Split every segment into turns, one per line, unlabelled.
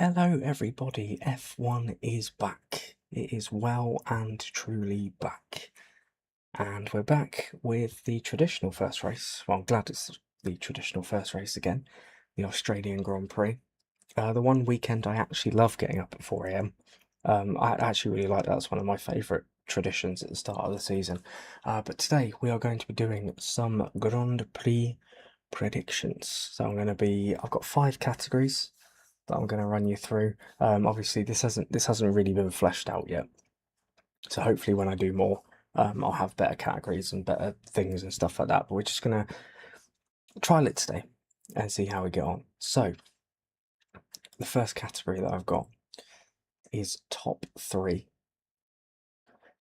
Hello, everybody. F1 is back. It is well and truly back. And we're back with the traditional first race. Well, I'm glad it's the traditional first race again, the Australian Grand Prix. The one weekend I actually love getting up at 4 a.m. I actually really like that. It's one of my favourite traditions at the start of the season. But today we are going to be doing some Grand Prix predictions. So I've got 5 categories that I'm going to run you through. Obviously, this hasn't really been fleshed out yet, so hopefully when I do more, I'll have better categories and better things and stuff like that. But we're just going to trial it today and see how we get on. So the first category that I've got is top 3,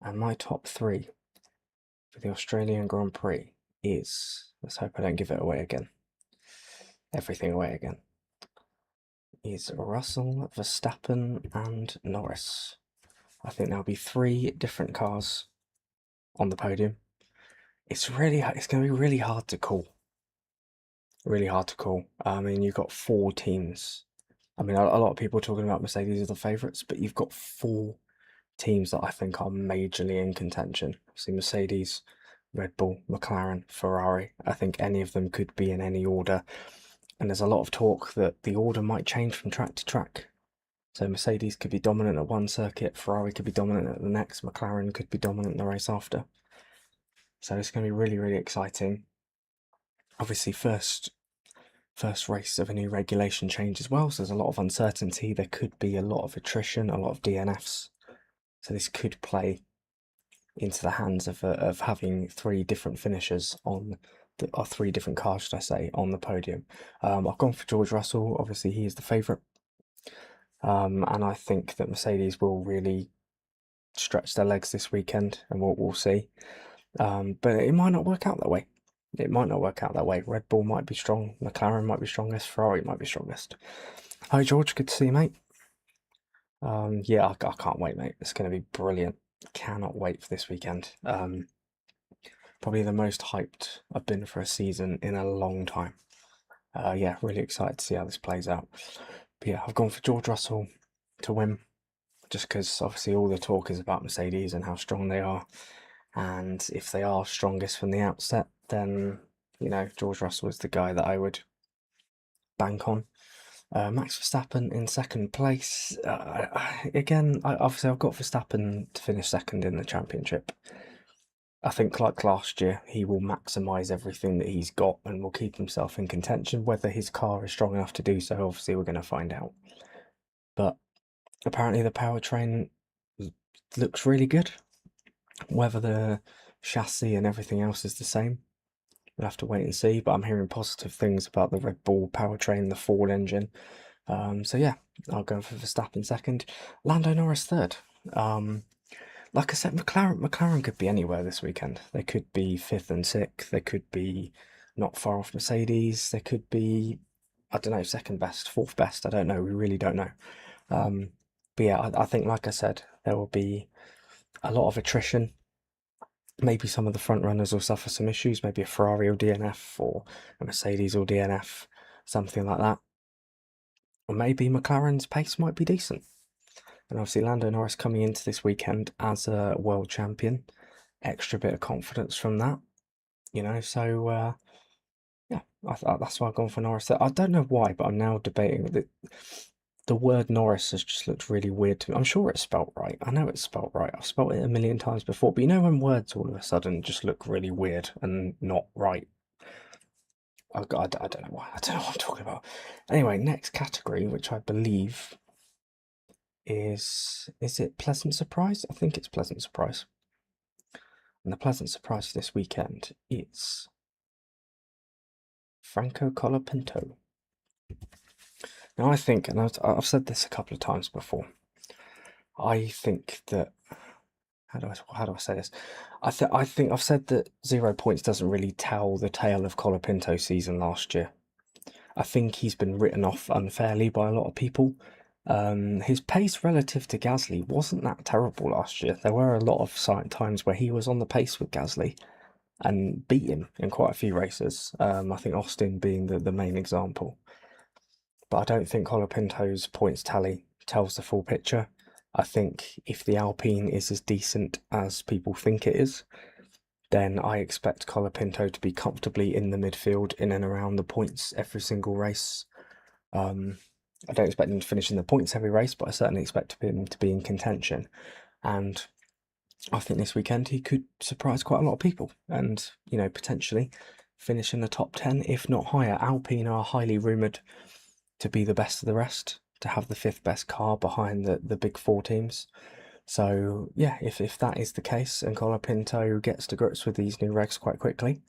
and my top 3 for the Australian Grand Prix is, let's hope I don't give it away again, everything away again, is Russell, Verstappen and Norris. I think there'll be 3 different cars on the podium. It's going to be really hard to call. Really hard to call. I mean, you've got 4 teams. I mean, a lot of people are talking about Mercedes as the favourites, but you've got 4 teams that I think are majorly in contention. See, Mercedes, Red Bull, McLaren, Ferrari. I think any of them could be in any order. And there's a lot of talk that the order might change from track to track. So Mercedes could be dominant at one circuit, Ferrari could be dominant at the next, McLaren could be dominant in the race after. So it's going to be really, really exciting. Obviously, first race of a new regulation change as well, so there's a lot of uncertainty. There could be a lot of attrition, a lot of DNFs. So this could play into the hands of having 3 different finishers or 3 different cars, should I say, on the podium. I've gone for George Russell. Obviously, he is the favourite. And I think that Mercedes will really stretch their legs this weekend, and we'll see. But it might not work out that way. It might not work out that way. Red Bull might be strong, McLaren might be strongest, Ferrari might be strongest. Hi George, good to see you, mate. Yeah, I can't wait, mate. It's going to be brilliant. Cannot wait for this weekend. Probably the most hyped I've been for a season in a long time. Yeah, really excited to see how this plays out. But yeah, I've gone for George Russell to win, just because obviously all the talk is about Mercedes and how strong they are. And if they are strongest from the outset, then, George Russell is the guy that I would bank on. Max Verstappen in second place. Obviously I've got Verstappen to finish second in the championship. I think, like last year, he will maximise everything that he's got and will keep himself in contention. Whether his car is strong enough to do so, obviously we're going to find out. But apparently the powertrain looks really good. Whether the chassis and everything else is the same, we'll have to wait and see. But I'm hearing positive things about the Red Bull powertrain, the Ford engine. So yeah, I'll go for Verstappen second. Lando Norris third. Like I said, McLaren could be anywhere this weekend. They could be 5th and 6th. They could be not far off Mercedes. They could be, I don't know, 2nd best, 4th best. I don't know. We really don't know. But yeah, I think, like I said, there will be a lot of attrition. Maybe some of the front runners will suffer some issues. Maybe a Ferrari will DNF or a Mercedes will DNF, something like that. Or maybe McLaren's pace might be decent. And obviously Lando Norris coming into this weekend as a world champion, extra bit of confidence from that, So yeah, that's why I've gone for Norris. I don't know why, but I'm now debating that the word Norris has just looked really weird to me. I'm sure it's spelt right. I know it's spelt right. I've spelt it a million times before. But when words all of a sudden just look really weird and not right? I don't know why. I don't know what I'm talking about. Anyway, next category, which I believe is it Pleasant Surprise? I think it's Pleasant Surprise. And the pleasant surprise for this weekend is Franco Colapinto. Now I think, and I've said this a couple of times before, I think that, how do I say this? I think I've said that 0 points doesn't really tell the tale of Colapinto's season last year. I think he's been written off unfairly by a lot of people. His pace relative to Gasly wasn't that terrible last year. There were a lot of times where he was on the pace with Gasly and beat him in quite a few races. I think Austin being the main example. but I don't think Colapinto's points tally tells the full picture. I think if the Alpine is as decent as people think it is, then I expect Colapinto to be comfortably in the midfield in and around the points every single race. I don't expect him to finish in the points every race, but I certainly expect him to be in contention. And I think this weekend he could surprise quite a lot of people and, potentially finish in the top 10, if not higher. Alpine are highly rumoured to be the best of the rest, to have the fifth best car behind the big four teams. So, yeah, if that is the case and Colapinto gets to grips with these new regs quite quickly,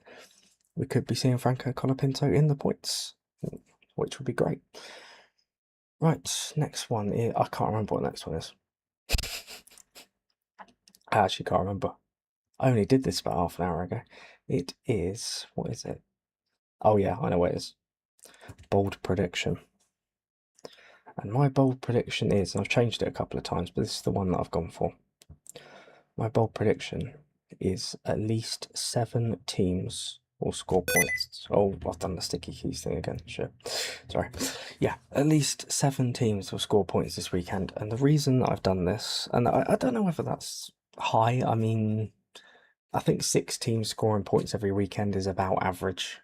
we could be seeing Franco Colapinto in the points, which would be great. Right, next one is, I can't remember what the next one is. I actually can't remember. I only did this about half an hour ago. It is, what is it? Oh yeah, I know what it is. Bold prediction. And my bold prediction is, and I've changed it a couple of times, but this is the one that I've gone for. My bold prediction is at least 7 teams will score points. Oh, I've done the sticky keys thing again. Sure. Sorry. Yeah, at least 7 teams will score points this weekend. And the reason that I've done this, and I don't know whether that's high. I mean, I think 6 teams scoring points every weekend is about average.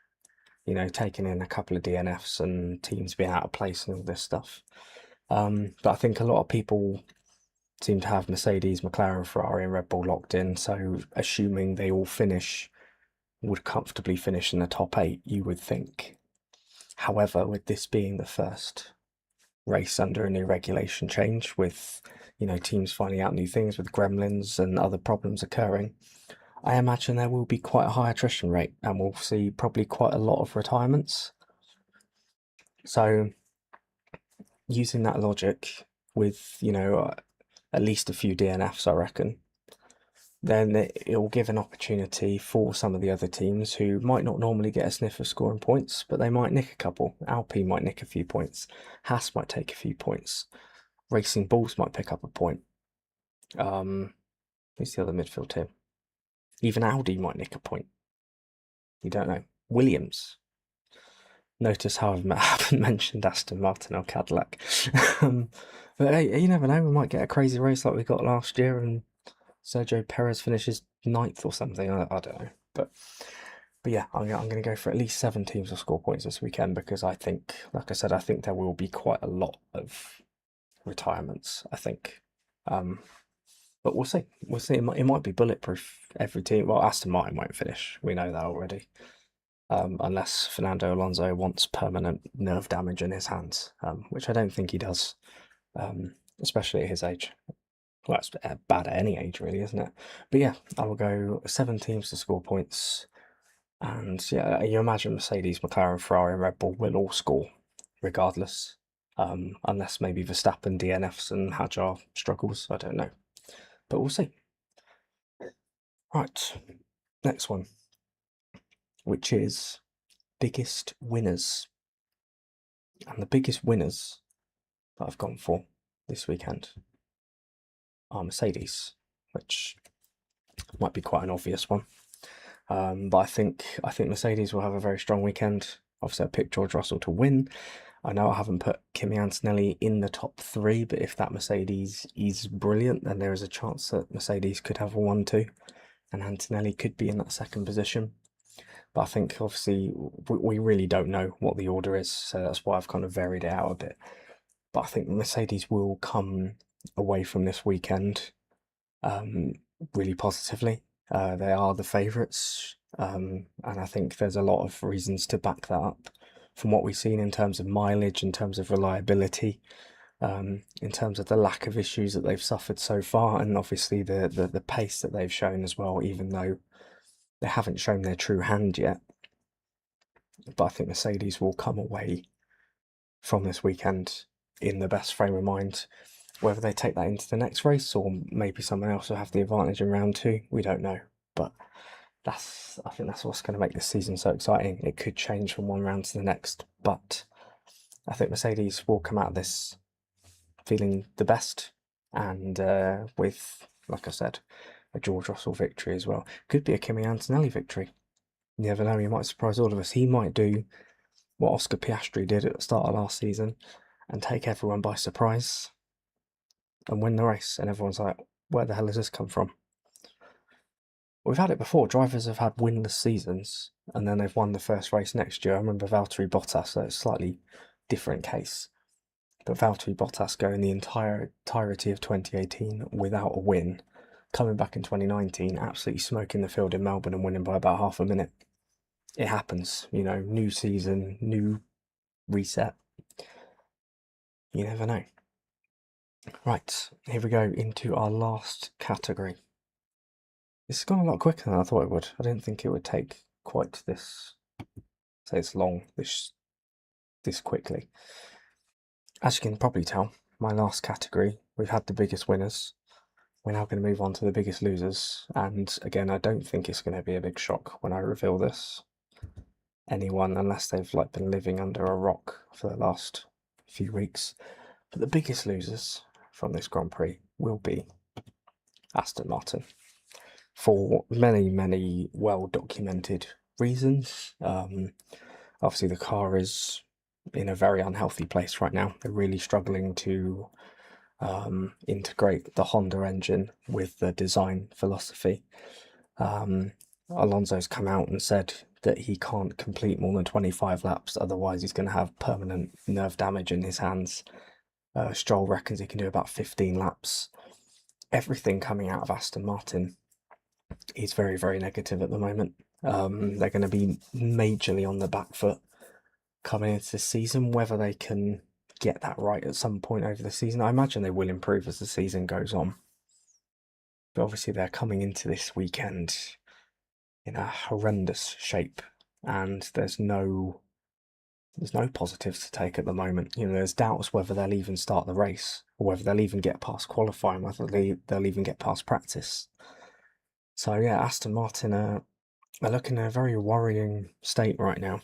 Taking in a couple of DNFs and teams being out of place and all this stuff. But I think a lot of people seem to have Mercedes, McLaren, Ferrari, and Red Bull locked in. So assuming they all would comfortably finish in the top 8, you would think. However, with this being the first race under a new regulation change, with teams finding out new things, with gremlins and other problems occurring, I imagine there will be quite a high attrition rate, and we'll see probably quite a lot of retirements. So, using that logic, with at least a few DNFs, I reckon, then it will give an opportunity for some of the other teams who might not normally get a sniff of scoring points, but they might nick a couple. Alpine might nick a few points. Haas might take a few points. Racing Bulls might pick up a point. Who's the other midfield team? Even Audi might nick a point. You don't know. Williams. Notice how I haven't mentioned Aston Martin or Cadillac. But hey, you never know. We might get a crazy race like we got last year and Sergio Perez finishes 9th or something. I don't know. But yeah, I'm going to go for at least 7 teams to score points this weekend because I think, like I said, I think there will be quite a lot of retirements, I think. But we'll see. We'll see. It might be bulletproof every team. Well, Aston Martin won't finish. We know that already. Unless Fernando Alonso wants permanent nerve damage in his hands, which I don't think he does, especially at his age. Well, it's bad at any age, really, isn't it? But yeah, I will go 7 teams to score points. And yeah, you imagine Mercedes, McLaren, Ferrari, and Red Bull will all score, regardless. Unless maybe Verstappen DNFs and Hadjar struggles. I don't know. But we'll see. Right, next one, which is biggest winners. And the biggest winners that I've gone for this weekend are Mercedes, which might be quite an obvious one. But I think Mercedes will have a very strong weekend. Obviously, I picked George Russell to win. I know I haven't put Kimi Antonelli in the top 3, but if that Mercedes is brilliant, then there is a chance that Mercedes could have a 1-2, and Antonelli could be in that second position. But I think, obviously, we really don't know what the order is, so that's why I've kind of varied it out a bit. But I think Mercedes will come away from this weekend really positively. They are the favourites, and I think there's a lot of reasons to back that up from what we've seen in terms of mileage, in terms of reliability, in terms of the lack of issues that they've suffered so far, and obviously the pace that they've shown as well, even though they haven't shown their true hand yet. But I think Mercedes will come away from this weekend in the best frame of mind. Whether they take that into the next race or maybe someone else will have the advantage in round 2, we don't know. But I think that's what's going to make this season so exciting. It could change from one round to the next, but I think Mercedes will come out of this feeling the best, and with, like I said, a George Russell victory as well. Could be a Kimi Antonelli victory. You never know, he might surprise all of us. He might do what Oscar Piastri did at the start of last season and take everyone by surprise and win the race. And everyone's like, where the hell has this come from? We've had it before. Drivers have had winless seasons and then they've won the first race next year. I remember Valtteri Bottas, so it's a slightly different case. But Valtteri Bottas going the entirety of 2018 without a win, coming back in 2019, absolutely smoking the field in Melbourne and winning by about half a minute. It happens, new season, new reset. You never know. Right, here we go into our last category. This has gone a lot quicker than I thought it would. I didn't think it would take quite this, say it's long, this quickly. As you can probably tell, my last category, we've had the biggest winners. We're now going to move on to the biggest losers. And again, I don't think it's going to be a big shock when I reveal this. Anyone, unless they've been living under a rock for the last few weeks. But the biggest losers from this Grand Prix will be Aston Martin. For many, many well-documented reasons. Obviously the car is in a very unhealthy place right now. They're really struggling to integrate the Honda engine with the design philosophy. Alonso's come out and said that he can't complete more than 25 laps, otherwise he's going to have permanent nerve damage in his hands. Stroll reckons he can do about 15 laps. Everything coming out of Aston Martin is very, very negative at the moment. They're going to be majorly on the back foot coming into this season. Whether they can get that right at some point over the season, I imagine they will improve as the season goes on. But obviously they're coming into this weekend in a horrendous shape, and there's no positives to take at the moment. There's doubts whether they'll even start the race, or whether they'll even get past qualifying, whether they'll even get past practice. So yeah, Aston Martin are looking in a very worrying state right now.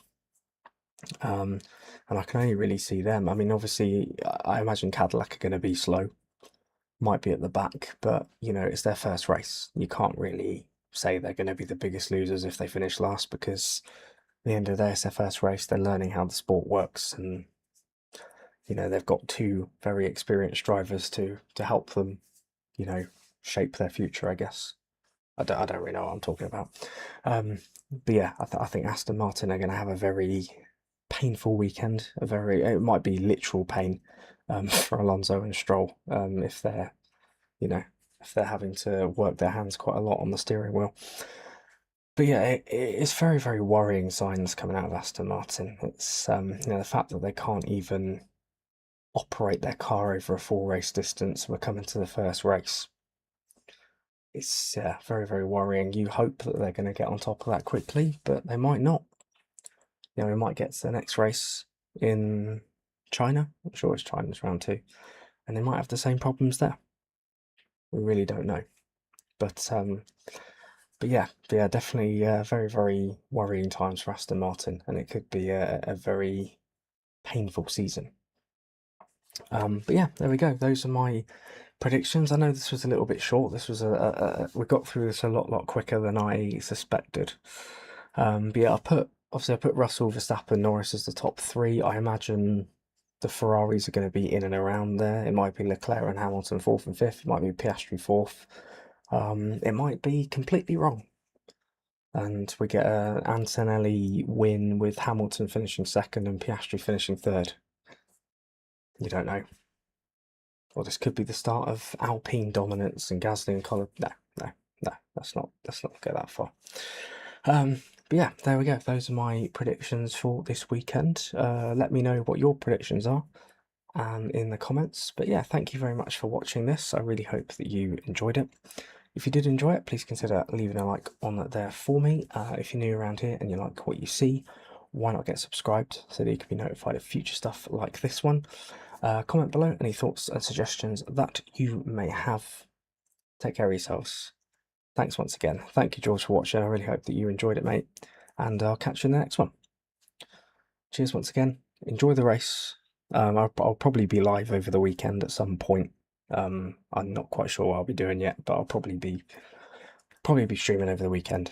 And I can only really see them. I mean, obviously, I imagine Cadillac are going to be slow, might be at the back, but it's their first race. You can't really say they're going to be the biggest losers if they finish last, because at the end of the day, it's their first race. They're learning how the sport works, and they've got two very experienced drivers to help them, shape their future, I guess. I don't really know what I'm talking about. But yeah, I think Aston Martin are going to have a very painful weekend. It might be literal pain for Alonso and Stroll if they're having to work their hands quite a lot on the steering wheel. But yeah, it's very, very worrying signs coming out of Aston Martin. It's the fact that they can't even operate their car over a full race distance. We're coming to the first race. It's very, very worrying. You hope that they're going to get on top of that quickly, but they might not. We might get to the next race in China. I'm sure it's China's round 2, and they might have the same problems there. We really don't know. But yeah, definitely very, very worrying times for Aston Martin, and it could be a very painful season. But yeah, there we go. Those are my predictions. I know this was a little bit short. This was we got through this a lot quicker than I suspected. But yeah, I put Russell, Verstappen, Norris as the top 3. I imagine the Ferraris are going to be in and around there. It might be Leclerc and Hamilton 4th and 5th. It might be Piastri 4th. It might be completely wrong, and we get an Antonelli win with Hamilton finishing 2nd and Piastri finishing 3rd. You don't know. Or this could be the start of Alpine dominance and Gasly and Colin. No, let's not go that far. But yeah, there we go. Those are my predictions for this weekend. Let me know what your predictions are in the comments. But yeah, thank you very much for watching this. I really hope that you enjoyed it. If you did enjoy it, please consider leaving a like on there for me. If you're new around here and you like what you see, why not get subscribed so that you can be notified of future stuff like this one. Comment below any thoughts and suggestions that you may have. Take care of yourselves. Thanks once again. Thank you, George, for watching. I really hope that you enjoyed it, mate. And I'll catch you in the next one. Cheers once again. Enjoy the race. I'll probably be live over the weekend at some point. I'm not quite sure what I'll be doing yet, but I'll probably be streaming over the weekend.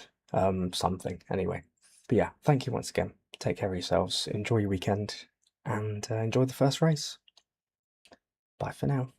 Something anyway. But yeah, thank you once again. take care of yourselves, enjoy your weekend, and enjoy the first race. Bye for now.